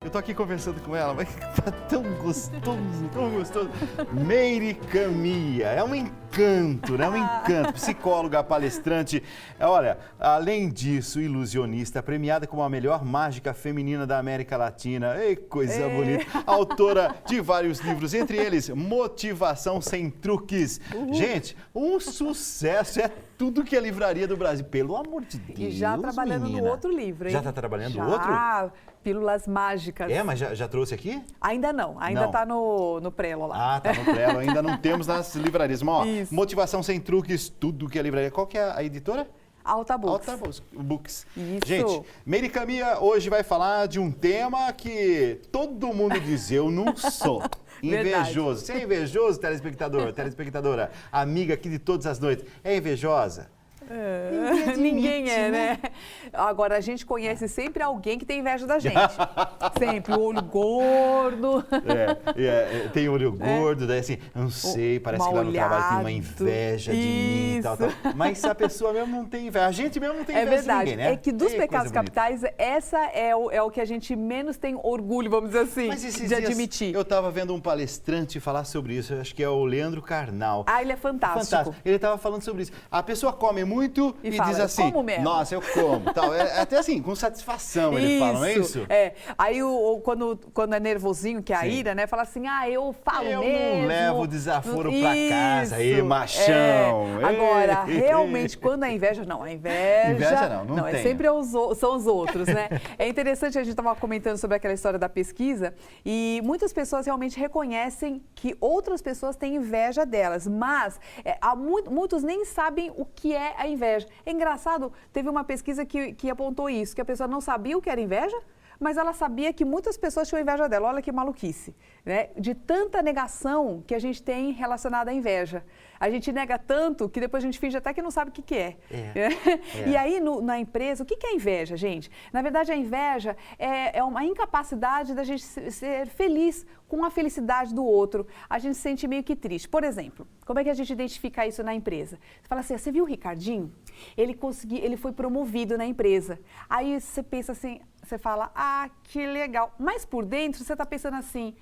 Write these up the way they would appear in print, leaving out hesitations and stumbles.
Eu tô aqui conversando com ela, mas tá tão gostoso, tão gostoso. Meire Camilla, é um encanto, né? Um encanto. Psicóloga, palestrante. Olha, além disso, ilusionista, premiada como a melhor mágica feminina da América Latina. Ei, coisa bonita. Autora de vários livros, entre eles Motivação Sem Truques. Gente, um sucesso, é tudo que é livraria do Brasil. Pelo amor de Deus, e já trabalhando menina. no outro livro, hein? Já tá trabalhando no já, outro? Pílulas Mágicas. É, mas já trouxe aqui? Ainda não, ainda Não. tá no prelo lá. Ah, tá no prelo, ainda não temos nas livrarias. Mas, ó, Isso. Motivação Sem Truques, tudo que é livraria. Qual que é a editora? Alta Books. Alta Books. Isso. Gente, Meire Camilla hoje vai falar de um tema que todo mundo diz, eu não sou. Invejoso. Você é invejoso, telespectador, telespectadora, amiga aqui de todas as noites? É invejosa? Ninguém é, né? Agora, a gente conhece sempre alguém que tem inveja da gente. Sempre, o olho gordo. Tem olho gordo, daí assim, não sei, parece que lá no trabalho tem uma inveja de mim, tal. Mas se a pessoa mesmo não tem inveja, a gente mesmo não tem inveja de ninguém, né? É que dos pecados capitais, essa é o que a gente menos tem orgulho, vamos dizer assim, Mas esses de dias admitir. Eu estava vendo um palestrante falar sobre isso, eu acho que é o Leandro Carnal. Ah, ele é fantástico. Ele estava falando sobre isso. A pessoa come muito e fala, diz assim, como mesmo? nossa, eu como. Tal. Até assim, com satisfação ele fala, não é isso? É. Aí quando é nervosinho, que é a ira, né? Fala assim, eu falo mesmo. Eu não levo o desaforo pra casa, aí, machão. É. Agora, realmente, quando a inveja, não, a inveja... Inveja não é tem. sempre são os outros, né? É interessante, a gente estava comentando sobre aquela história da pesquisa e muitas pessoas realmente reconhecem que outras pessoas têm inveja delas, mas muitos nem sabem o que é a inveja. É engraçado, teve uma pesquisa que apontou isso, que a pessoa não sabia o que era inveja, mas ela sabia que muitas pessoas tinham inveja dela. Olha que maluquice, né? De tanta negação que a gente tem relacionada à inveja. A gente nega tanto que depois a gente finge até que não sabe o que é. E aí, na empresa, o que é inveja, gente? Na verdade, a inveja é uma incapacidade da gente ser feliz com a felicidade do outro. A gente se sente meio que triste. Por exemplo, como é que a gente identifica isso na empresa? Você fala assim, você viu o Ricardinho? Ele foi promovido na empresa. Aí você pensa assim, você fala, que legal. Mas por dentro você está pensando assim,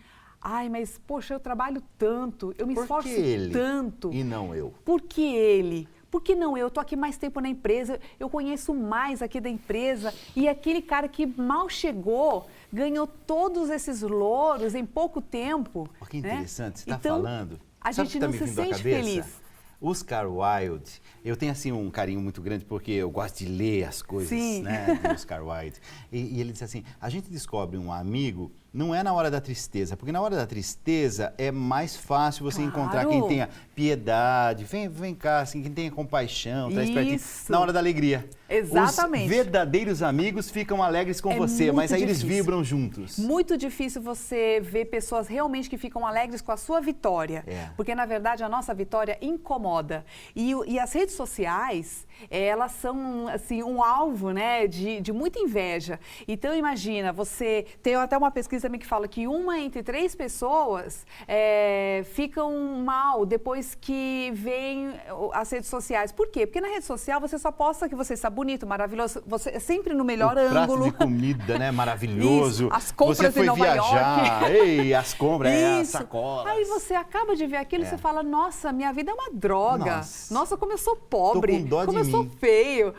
mas poxa, eu trabalho tanto, eu me esforço tanto. E não eu? Por que ele? Por que não eu? Estou aqui mais tempo na empresa, eu conheço mais aqui da empresa e aquele cara que mal chegou, ganhou todos esses louros em pouco tempo. Que interessante, você está então, falando. A gente não se sente feliz. Oscar Wilde, eu tenho assim um carinho muito grande porque eu gosto de ler as coisas, né, de Oscar Wilde. E ele disse assim, a gente descobre um amigo não é na hora da tristeza, porque na hora da tristeza é mais fácil você encontrar quem tenha piedade, vem cá, assim, quem tenha compaixão, traz pertinho. Na hora da alegria. Exatamente. Os verdadeiros amigos ficam alegres com você, mas aí eles vibram juntos. Muito difícil você ver pessoas realmente que ficam alegres com a sua vitória, porque na verdade a nossa vitória incomoda. E as redes sociais, elas são assim um alvo, né, de muita inveja. Então imagina, você tem até uma pesquisa também que fala que 1 entre 3 pessoas ficam mal depois que veem as redes sociais. Por quê? Porque na rede social você só posta que você está bonito, maravilhoso, você é sempre no melhor ângulo. Prato de comida, né? Maravilhoso. Isso, as compras você foi em Nova viajar, York. Ei, as compras, as sacolas. Aí você acaba de ver aquilo e você fala, nossa, minha vida é uma droga. Nossa, como eu sou pobre. Tô com dó como eu de sou mim. feio.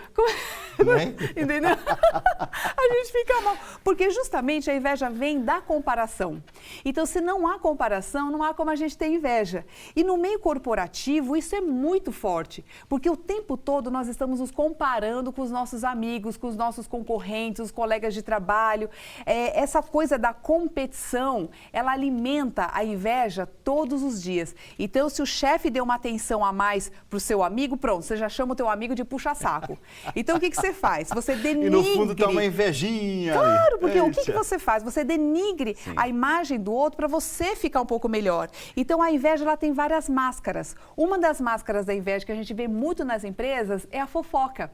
Não é? Entendeu? A gente fica mal. Porque justamente a inveja vem da comparação. Então, se não há comparação, não há como a gente ter inveja. E no meio corporativo, isso é muito forte. Porque o tempo todo nós estamos nos comparando com os nossos amigos, com os nossos concorrentes, os colegas de trabalho. Essa coisa da competição, ela alimenta a inveja todos os dias. Então, se o chefe deu uma atenção a mais para o seu amigo, pronto, você já chama o teu amigo de puxa-saco. Então, o que você faz? Você denigre... E no fundo tá uma invejinha. Claro, porque o que você faz? Você denigre a imagem do outro para você ficar um pouco melhor. Então, a inveja, ela tem várias máscaras. Uma das máscaras da inveja que a gente vê muito nas empresas é a fofoca.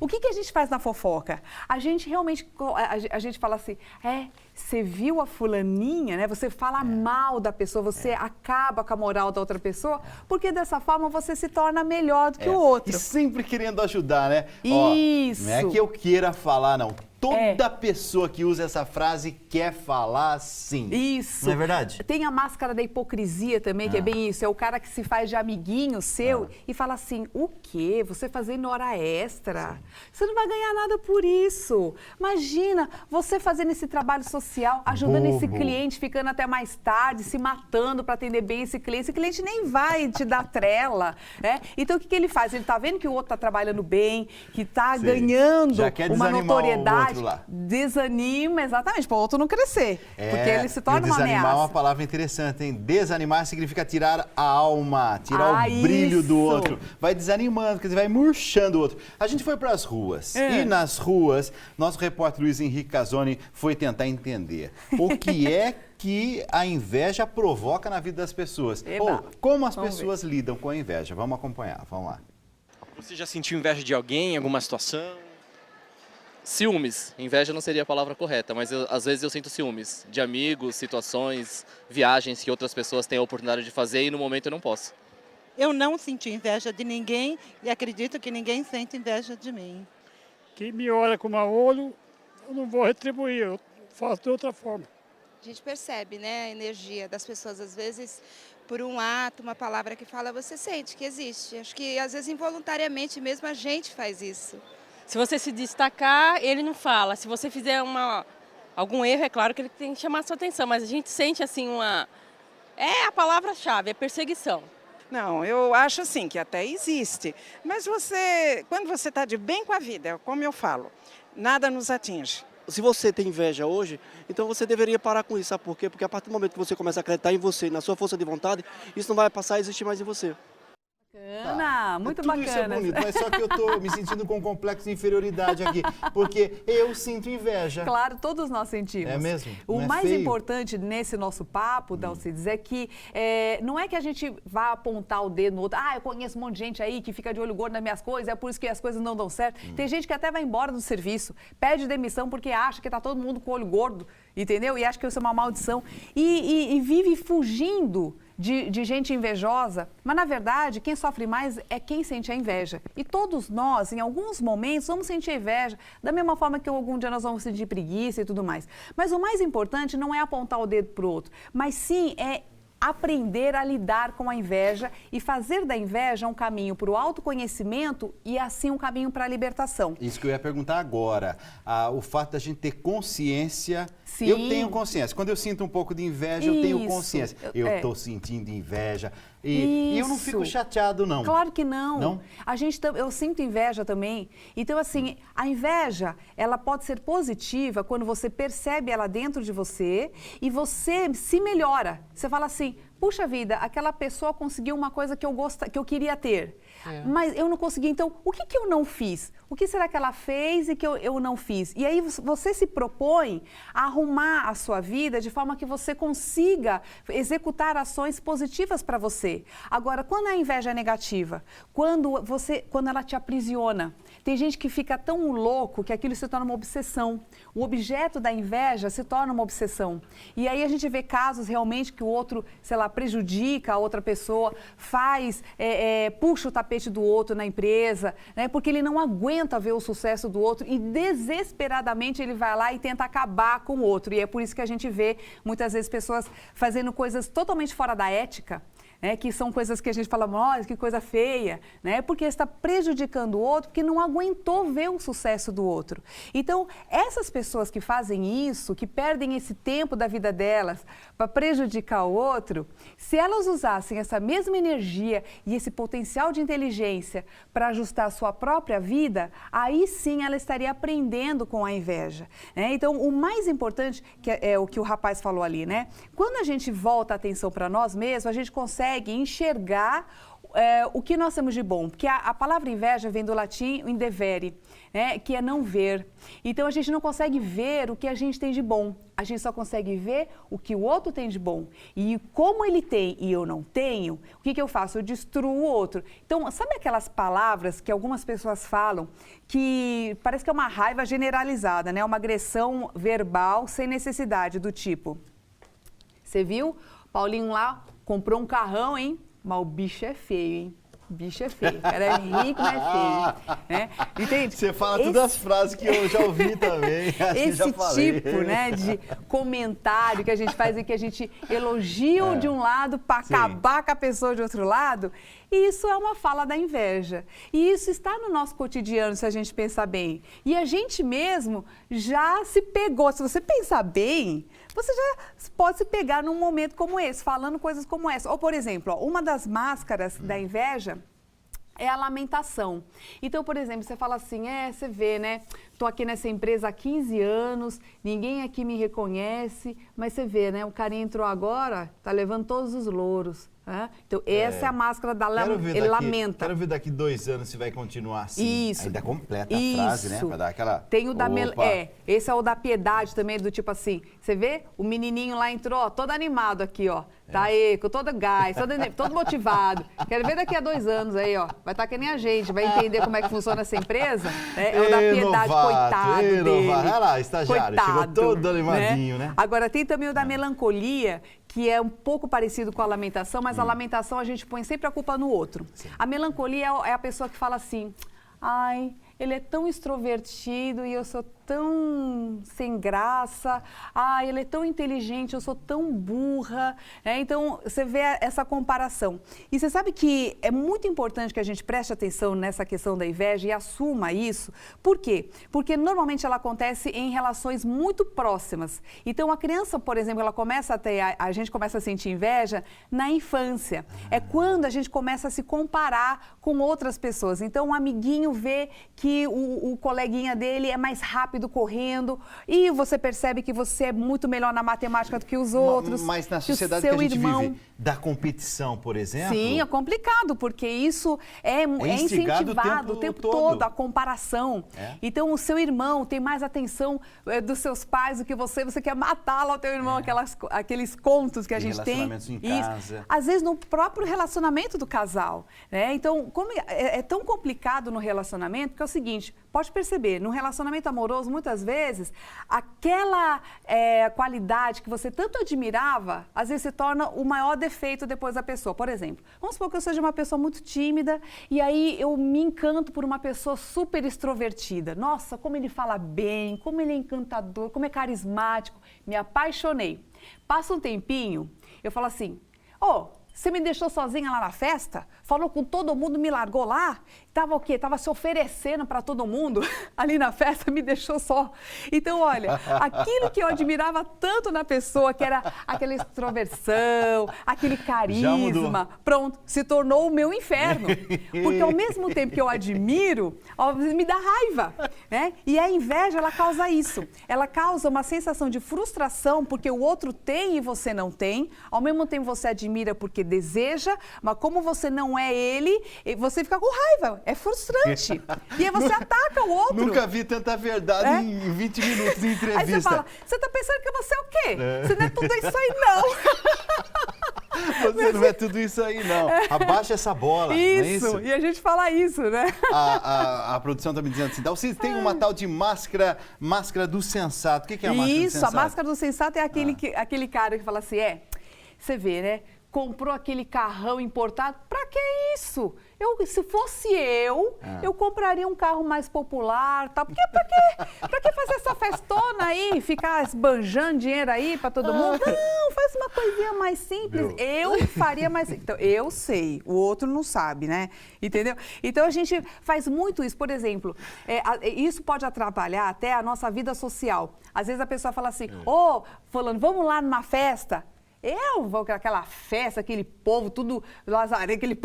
O que a gente faz na fofoca? A gente realmente, a gente fala assim, você viu a fulaninha, né? Você fala mal da pessoa, você acaba com a moral da outra pessoa, porque dessa forma você se torna melhor do que o outro. E sempre querendo ajudar, né? Isso. Ó, não é que eu queira falar, não. Toda pessoa que usa essa frase quer falar assim. Isso. Não é verdade? Tem a máscara da hipocrisia também, que é bem isso. É o cara que se faz de amiguinho seu e fala assim, o quê? Você fazendo hora extra? Sim. Você não vai ganhar nada por isso. Imagina, você fazendo esse trabalho social, ajudando esse cliente, ficando até mais tarde, se matando para atender bem esse cliente. Esse cliente nem vai te dar trela, né? Então, o que ele faz? Ele tá vendo que o outro tá trabalhando bem, que tá ganhando uma notoriedade. Desanima, exatamente, para o outro não crescer, porque ele se torna uma ameaça. Desanimar é uma palavra interessante, hein? Desanimar significa tirar a alma, tirar o brilho do outro. Vai desanimando, quer dizer, vai murchando o outro. A gente foi para as ruas e nas ruas, nosso repórter Luiz Henrique Casoni foi tentar entender o que é que a inveja provoca na vida das pessoas. Ou como as pessoas lidam com a inveja. Vamos acompanhar, vamos lá. Você já sentiu inveja de alguém em alguma situação? Ciúmes. Inveja não seria a palavra correta, mas às vezes eu sinto ciúmes de amigos, situações, viagens que outras pessoas têm a oportunidade de fazer e no momento eu não posso. Eu não senti inveja de ninguém e acredito que ninguém sente inveja de mim. Quem me olha com mau olho, eu não vou retribuir, eu faço de outra forma. A gente percebe, né, a energia das pessoas, às vezes, por um ato, uma palavra que fala, você sente que existe. Acho que, às vezes, involuntariamente mesmo, a gente faz isso. Se você se destacar, ele não fala. Se você fizer algum erro, é claro que ele tem que chamar a sua atenção, mas a gente sente assim é a palavra-chave, é perseguição. Não, eu acho assim que até existe, mas quando você está de bem com a vida, como eu falo, nada nos atinge. Se você tem inveja hoje, então você deveria parar com isso, sabe por quê? Porque a partir do momento que você começa a acreditar em você, na sua força de vontade, isso não vai passar a existir mais em você. Bacana, muito tudo bacana. Isso é bonito, mas só que eu tô me sentindo com um complexo de inferioridade aqui, porque eu sinto inveja. Claro, todos nós sentimos. É mesmo? O não mais é feio? importante nesse nosso papo, Dalcides, é que não é que a gente vá apontar o dedo no outro. Eu conheço um monte de gente aí que fica de olho gordo nas minhas coisas, é por isso que as coisas não dão certo. Tem gente que até vai embora do serviço, pede demissão porque acha que tá todo mundo com o olho gordo, entendeu? E acha que isso é uma maldição. E vive fugindo de gente invejosa, mas na verdade quem sofre mais é quem sente a inveja. E todos nós, em alguns momentos, vamos sentir inveja, da mesma forma que algum dia nós vamos sentir preguiça e tudo mais. Mas o mais importante não é apontar o dedo para o outro, mas sim é aprender a lidar com a inveja e fazer da inveja um caminho para o autoconhecimento e assim um caminho para a libertação. Isso que eu ia perguntar agora, o fato da gente ter consciência. Sim. Eu tenho consciência. Quando eu sinto um pouco de inveja, eu tenho consciência. Eu estou sentindo inveja. E eu não fico chateado, não. Claro que não. Não? Eu sinto inveja também. Então, assim, a inveja, ela pode ser positiva quando você percebe ela dentro de você e você se melhora. Você fala assim, puxa vida, aquela pessoa conseguiu uma coisa que eu queria ter. Mas eu não consegui, então o que eu não fiz? O que será que ela fez e que eu não fiz? E aí você se propõe a arrumar a sua vida de forma que você consiga executar ações positivas para você. Agora, quando a inveja é negativa, quando ela te aprisiona, tem gente que fica tão louco que aquilo se torna uma obsessão. O objeto da inveja se torna uma obsessão. E aí a gente vê casos realmente que o outro, sei lá, prejudica a outra pessoa, puxa o tapete do outro na empresa, né? Porque ele não aguenta ver o sucesso do outro e desesperadamente ele vai lá e tenta acabar com o outro. E é por isso que a gente vê muitas vezes pessoas fazendo coisas totalmente fora da ética, que são coisas que a gente fala, nossa, que coisa feia, né? Porque está prejudicando o outro, porque não aguentou ver o sucesso do outro. Então, essas pessoas que fazem isso, que perdem esse tempo da vida delas para prejudicar o outro, se elas usassem essa mesma energia e esse potencial de inteligência para ajustar a sua própria vida, aí sim ela estaria aprendendo com a inveja, né? Então, o mais importante, que é o que o rapaz falou ali, né? Quando a gente volta a atenção para nós mesmos, a gente consegue enxergar o que nós temos de bom, porque a palavra inveja vem do latim indevere, né, que é não ver. Então a gente não consegue ver o que a gente tem de bom, a gente só consegue ver o que o outro tem de bom. E como ele tem e eu não tenho, o que eu faço? Eu destruo o outro. Então, sabe aquelas palavras que algumas pessoas falam que parece que é uma raiva generalizada, né? Uma agressão verbal sem necessidade, do tipo, você viu? Paulinho lá comprou um carrão, hein? Mas o bicho é feio, hein? bicho é feio. O cara é rico, mas é feio. Né? Entende? Você fala todas as frases que eu já ouvi também. Acho que já Esse falei. tipo, né, de comentário que a gente faz e que a gente elogia o de um lado para acabar com a pessoa de outro lado, isso é uma fala da inveja. E isso está no nosso cotidiano, se a gente pensar bem. E a gente mesmo já se pegou. Se você pensar bem, você já pode se pegar num momento como esse, falando coisas como essa. Ou, por exemplo, ó, uma das máscaras da inveja é a lamentação. Então, por exemplo, você fala assim, você vê, né? Tô aqui nessa empresa há 15 anos, ninguém aqui me reconhece, mas você vê, né? O carinha entrou agora, tá levando todos os louros. Né? Então, essa é a máscara da ele lamenta. Quero ver daqui 2 anos se vai continuar assim. Isso. Ainda completa a frase, né? Pra dar aquela... Tem o da... esse é o da piedade também, do tipo assim, você vê? O menininho lá entrou, ó, todo animado aqui, ó. Tá aí, com todo gás, todo motivado. Quero ver daqui a 2 anos aí, ó. Vai estar que nem a gente, vai entender como é que funciona essa empresa. Né? É o da piedade, coitado dele. Olha lá, estagiário, coitado, chegou todo animadinho, né? Agora, tem também o da melancolia, que é um pouco parecido com a lamentação, mas a lamentação a gente põe sempre a culpa no outro. Sim. A melancolia é a pessoa que fala assim, ai, ele é tão extrovertido e eu sou tão sem graça, ele é tão inteligente, eu sou tão burra, né? Então, você vê essa comparação. E você sabe que é muito importante que a gente preste atenção nessa questão da inveja e assuma isso. Por quê? Porque normalmente ela acontece em relações muito próximas. Então, a criança, por exemplo, ela começa a ter, a gente começa a sentir inveja na infância. É quando a gente começa a se comparar com outras pessoas. Então, um amiguinho vê que o coleguinha dele é mais rápido correndo e você percebe que você é muito melhor na matemática do que os outros. Mas na sociedade que a gente vive, da competição, por exemplo... Sim, é complicado, porque isso é incentivado o tempo todo, a comparação. Então, o seu irmão tem mais atenção dos seus pais do que você quer matá-lo ao teu irmão, aqueles contos que a gente tem. Relacionamentos em casa. Às vezes, no próprio relacionamento do casal. Né? Então, como é tão complicado no relacionamento, que é o seguinte, pode perceber, no relacionamento amoroso, muitas vezes, aquela qualidade que você tanto admirava, às vezes se torna o maior defeito depois da pessoa. Por exemplo, vamos supor que eu seja uma pessoa muito tímida e aí eu me encanto por uma pessoa super extrovertida. Nossa, como ele fala bem, como ele é encantador, como é carismático. Me apaixonei. Passa um tempinho, eu falo assim, você me deixou sozinha lá na festa? Falou com todo mundo, me largou lá? Tava o quê? Tava se oferecendo para todo mundo ali na festa, me deixou só. Então, olha, aquilo que eu admirava tanto na pessoa, que era aquela extroversão, aquele carisma, pronto, se tornou o meu inferno. Porque ao mesmo tempo que eu admiro, me dá raiva, né? E a inveja, ela causa isso. Ela causa uma sensação de frustração porque o outro tem e você não tem. Ao mesmo tempo você admira porque deseja, mas como você não é ele, você fica com raiva. É frustrante. E aí você ataca o outro. Nunca vi tanta verdade em 20 minutos de entrevista. Aí você fala, você tá pensando que você é o quê? Você não é tudo isso aí, não. Você não é tudo isso aí, não. Abaixa essa bola. Isso, não é isso? E a gente fala isso, né? A produção tá me dizendo assim, você tem uma tal de máscara do sensato. O que é a máscara do sensato? Isso, a máscara do sensato é aquele cara que fala assim, você vê, né? Comprou aquele carrão importado, pra que isso? Se fosse eu compraria um carro mais popular, tal. Porque pra que fazer essa festona aí, ficar esbanjando dinheiro aí pra todo mundo? Não, faz uma coisinha mais simples. Eu faria mais simples. Então, eu sei, o outro não sabe, né? Entendeu? Então, a gente faz muito isso. Por exemplo, isso pode atrapalhar até a nossa vida social. Às vezes a pessoa fala assim, fulano, vamos lá numa festa? Eu vou aquela festa, aquele povo, tudo lazarento, aquele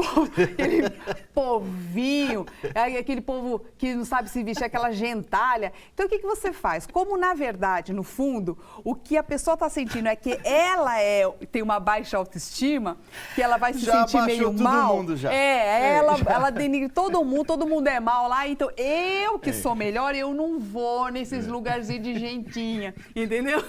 povinho, aquele povo que não sabe se vestir, aquela gentalha. Então, o que você faz? Como, na verdade, no fundo, o que a pessoa está sentindo é que ela tem uma baixa autoestima, que ela vai se sentir meio mal. Mundo já. Ela denigre todo mundo é mal lá, então eu que sou melhor, eu não vou nesses lugarzinhos de gentinha, entendeu?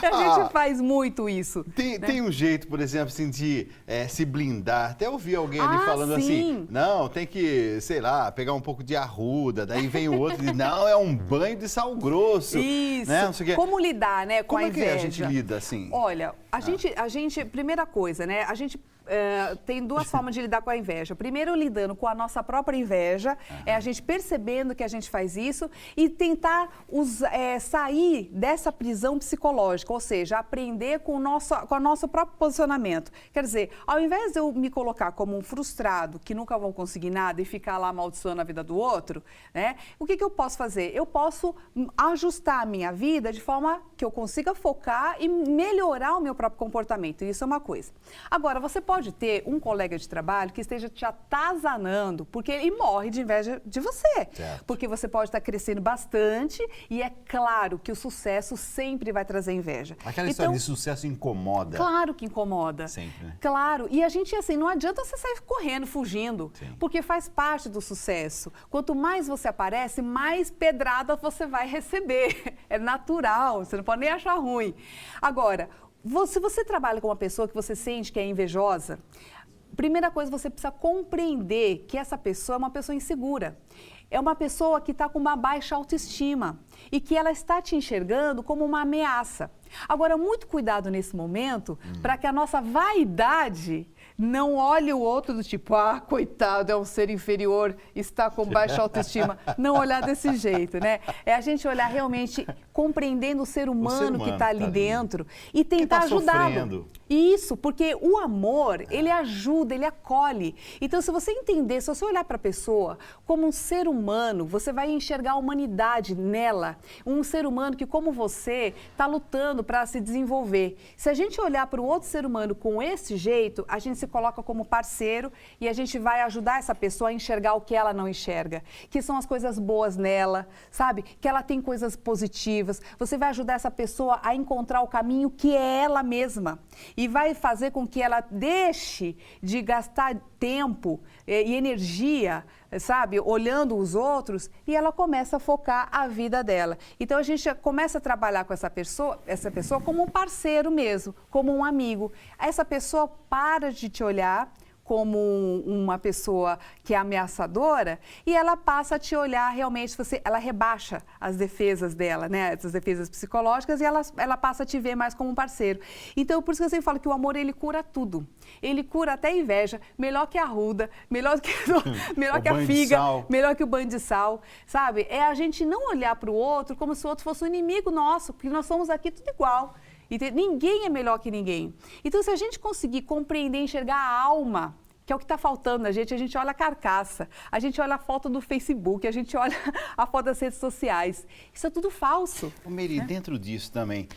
A gente faz muito isso. Tem um jeito, por exemplo, assim, de se blindar. Até ouvi alguém ali falando assim, não, tem que, sei lá, pegar um pouco de arruda, daí vem o outro e diz, não, é um banho de sal grosso. Isso. Né? Não sei o quê. Como lidar, né, com a inveja? Como é que a gente lida assim? Olha, a gente, primeira coisa, né, a gente tem duas formas de lidar com a inveja. Primeiro, lidando com a nossa própria inveja, é a gente percebendo que a gente faz isso e tentar sair dessa prisão psicológica, ou seja, aprender com o nosso próprio posicionamento. Quer dizer, ao invés de eu me colocar como um frustrado, que nunca vou conseguir nada e ficar lá amaldiçoando a vida do outro, né? O que eu posso fazer? Eu posso ajustar a minha vida de forma que eu consiga focar e melhorar o meu próprio comportamento. Isso é uma coisa. Agora, você pode ter um colega de trabalho que esteja te atazanando porque ele morre de inveja de você. Certo. Porque você pode estar crescendo bastante e é claro que o sucesso sempre vai trazer inveja. Aquela história de sucesso incomoda. Claro que incomoda. Sempre, né? Claro. E a gente, assim, não adianta você sair correndo, fugindo, porque faz parte do sucesso. Quanto mais você aparece, mais pedrada você vai receber. É natural, você não pode nem achar ruim. Agora, se você trabalha com uma pessoa que você sente que é invejosa, primeira coisa, você precisa compreender que essa pessoa é uma pessoa insegura. É uma pessoa que está com uma baixa autoestima e que ela está te enxergando como uma ameaça. Agora, muito cuidado nesse momento para que a nossa vaidade não olhe o outro do tipo, coitado, é um ser inferior, está com baixa autoestima. Não olhar desse jeito, né? É a gente olhar realmente compreendendo o ser humano que está ali dentro e tentar ajudá-lo. Isso, porque o amor, ele ajuda, ele acolhe. Então, se você entender, se você olhar para a pessoa como um ser humano, você vai enxergar a humanidade nela. Um ser humano que, como você, está lutando para se desenvolver. Se a gente olhar para o outro ser humano com esse jeito, a gente se coloca como parceiro e a gente vai ajudar essa pessoa a enxergar o que ela não enxerga, que são as coisas boas nela, sabe? Que ela tem coisas positivas. Você vai ajudar essa pessoa a encontrar o caminho que é ela mesma e vai fazer com que ela deixe de gastar tempo e energia, sabe, olhando os outros e ela começa a focar a vida dela. Então a gente começa a trabalhar com essa pessoa como um parceiro mesmo, como um amigo. Essa pessoa para de te olhar como uma pessoa que é ameaçadora e ela passa a te olhar realmente, ela rebaixa as defesas dela, né, essas defesas psicológicas e ela passa a te ver mais como um parceiro. Então, por isso que eu sempre falo que o amor, ele cura tudo. Ele cura até a inveja, melhor que a arruda, melhor que a figa, melhor que o banho de sal, sabe? É a gente não olhar para o outro como se o outro fosse um inimigo nosso, porque nós somos aqui tudo igual. Ninguém é melhor que ninguém. Então, se a gente conseguir compreender, enxergar a alma, que é o que está faltando na gente, a gente olha a carcaça, a gente olha a foto do Facebook, a gente olha a foto das redes sociais. Isso é tudo falso. Mary, dentro disso também,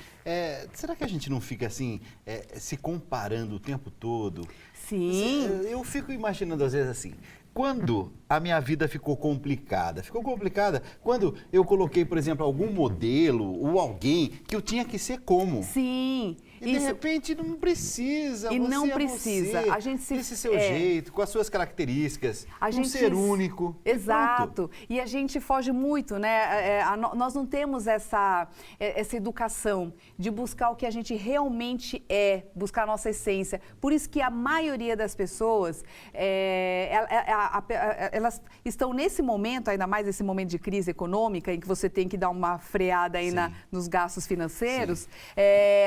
será que a gente não fica assim, se comparando o tempo todo? Sim. Eu fico imaginando às vezes assim, quando a minha vida ficou complicada quando eu coloquei, por exemplo, algum modelo ou alguém que eu tinha que ser como. Sim. E de repente não precisa. E você não é precisa. Você, a gente desse seu jeito, com as suas características, ser único. Exato. E a gente foge muito, né? Nós não temos essa educação de buscar o que a gente realmente é, buscar a nossa essência. Por isso que a maioria das pessoas, elas estão nesse momento, ainda mais nesse momento de crise econômica, em que você tem que dar uma freada aí nos gastos financeiros,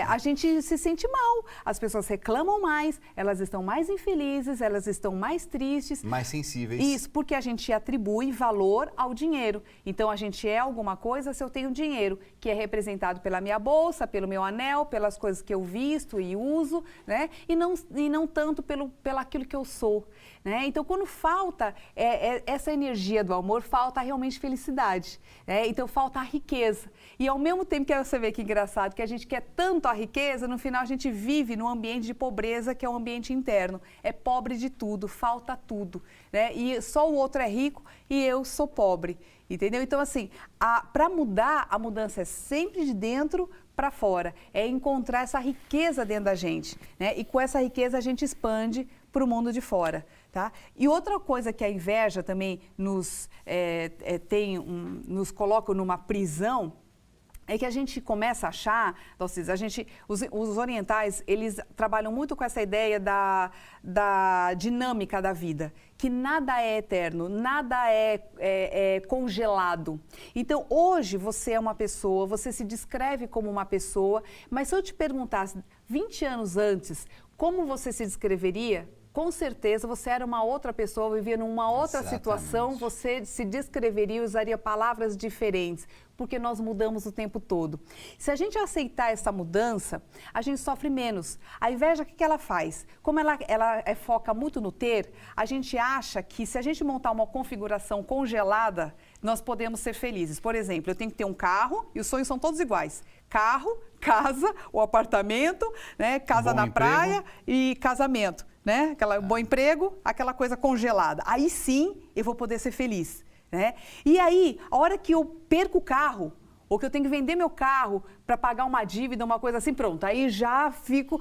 a gente se sente mal. As pessoas reclamam mais, elas estão mais infelizes, elas estão mais tristes. Mais sensíveis. Isso, porque a gente atribui valor ao dinheiro. Então, a gente é alguma coisa se eu tenho dinheiro, que é representado pela minha bolsa, pelo meu anel, pelas coisas que eu visto e uso, né? E não tanto pelo aquilo que eu sou, né? Então, quando falta essa energia do amor, falta realmente felicidade, né? Então, falta a riqueza. E ao mesmo tempo que você vê que engraçado, que a gente quer tanto a riqueza, no final a gente vive num ambiente de pobreza, que é um ambiente interno. É pobre de tudo, falta tudo, né? E só o outro é rico e eu sou pobre, entendeu? Então, assim, para mudar, a mudança é sempre de dentro para fora. É encontrar essa riqueza dentro da gente, né? E com essa riqueza a gente expande para o mundo de fora, tá? E outra coisa que a inveja também nos coloca numa prisão é que a gente começa a achar, os orientais, eles trabalham muito com essa ideia da dinâmica da vida, que nada é eterno, nada é congelado. Então, hoje você é uma pessoa, você se descreve como uma pessoa, mas se eu te perguntasse 20 anos antes, como você se descreveria? Com certeza você era uma outra pessoa, vivia numa outra situação, você se descreveria e usaria palavras diferentes, porque nós mudamos o tempo todo. Se a gente aceitar essa mudança, a gente sofre menos. A inveja, o que ela faz? Como ela foca muito no ter, a gente acha que se a gente montar uma configuração congelada, nós podemos ser felizes. Por exemplo, eu tenho que ter um carro e os sonhos são todos iguais. Carro, casa, o apartamento, né, casa na praia e casamento. Né? Bom emprego, aquela coisa congelada. Aí sim eu vou poder ser feliz. Né? E aí, a hora que eu perco o carro, ou que eu tenho que vender meu carro para pagar uma dívida, uma coisa assim, pronto. Aí já fico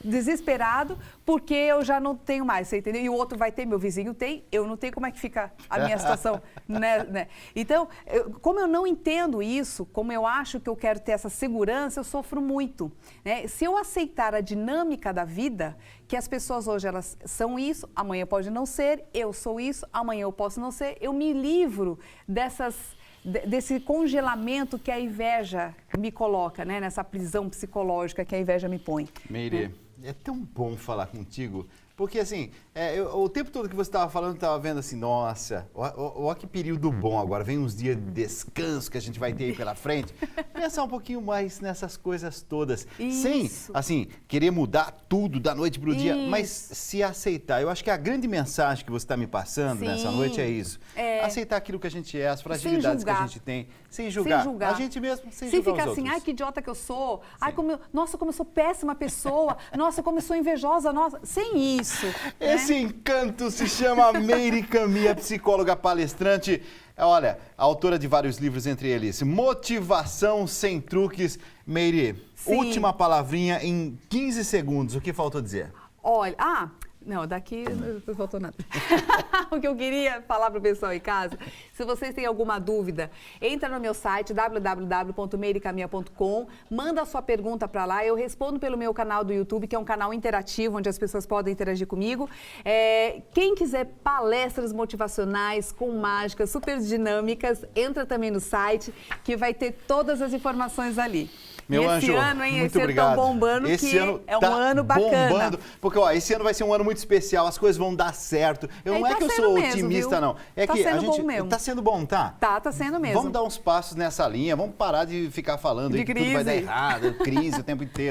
desesperado porque eu já não tenho mais, você entendeu? E o outro vai ter, meu vizinho tem, eu não tenho, como é que fica a minha situação? né? Então, como eu não entendo isso, como eu acho que eu quero ter essa segurança, eu sofro muito. Né? Se eu aceitar a dinâmica da vida, que as pessoas hoje elas são isso, amanhã pode não ser, eu sou isso, amanhã eu posso não ser, eu me livro desse congelamento que a inveja me coloca, né? Nessa prisão psicológica que a inveja me põe. Meire, é tão bom falar contigo, porque assim, o tempo todo que você estava falando, eu estava vendo assim, nossa, olha que período bom agora, vem uns dias de descanso que a gente vai ter aí pela frente, pensar um pouquinho mais nessas coisas todas, sem, assim, querer mudar tudo da noite para o dia, mas se aceitar. Eu acho que a grande mensagem que você está me passando nessa noite é isso, aceitar aquilo que a gente é, as fragilidades que a gente tem, sem julgar a gente mesmo, sem julgar ficar os assim, outros. ai que idiota que eu sou, ai nossa como eu sou péssima pessoa, nossa como eu sou invejosa, nossa, sem isso. Esse encanto se chama Meire Caminha, psicóloga palestrante, olha, autora de vários livros, entre eles Motivação Sem Truques. Meire, última palavrinha em 15 segundos, o que faltou dizer? Olha, não, daqui não faltou nada. O que eu queria falar para o pessoal em casa, se vocês têm alguma dúvida, entra no meu site www.meirecaminha.com, manda a sua pergunta para lá, eu respondo pelo meu canal do YouTube, que é um canal interativo, onde as pessoas podem interagir comigo. Quem quiser palestras motivacionais com mágicas super dinâmicas, entra também no site, que vai ter todas as informações ali. Meu anjo, ano, hein? muito esse obrigado. Ano tá bombando, esse que ano é um tá ano bacana. Bombando, porque esse ano vai ser um ano muito especial, as coisas vão dar certo. Não é que eu sou otimista, não. É que a gente tá sendo bom, tá? Tá sendo mesmo. Vamos dar uns passos nessa linha, vamos parar de ficar falando aí que tudo vai dar errado, crise o tempo inteiro.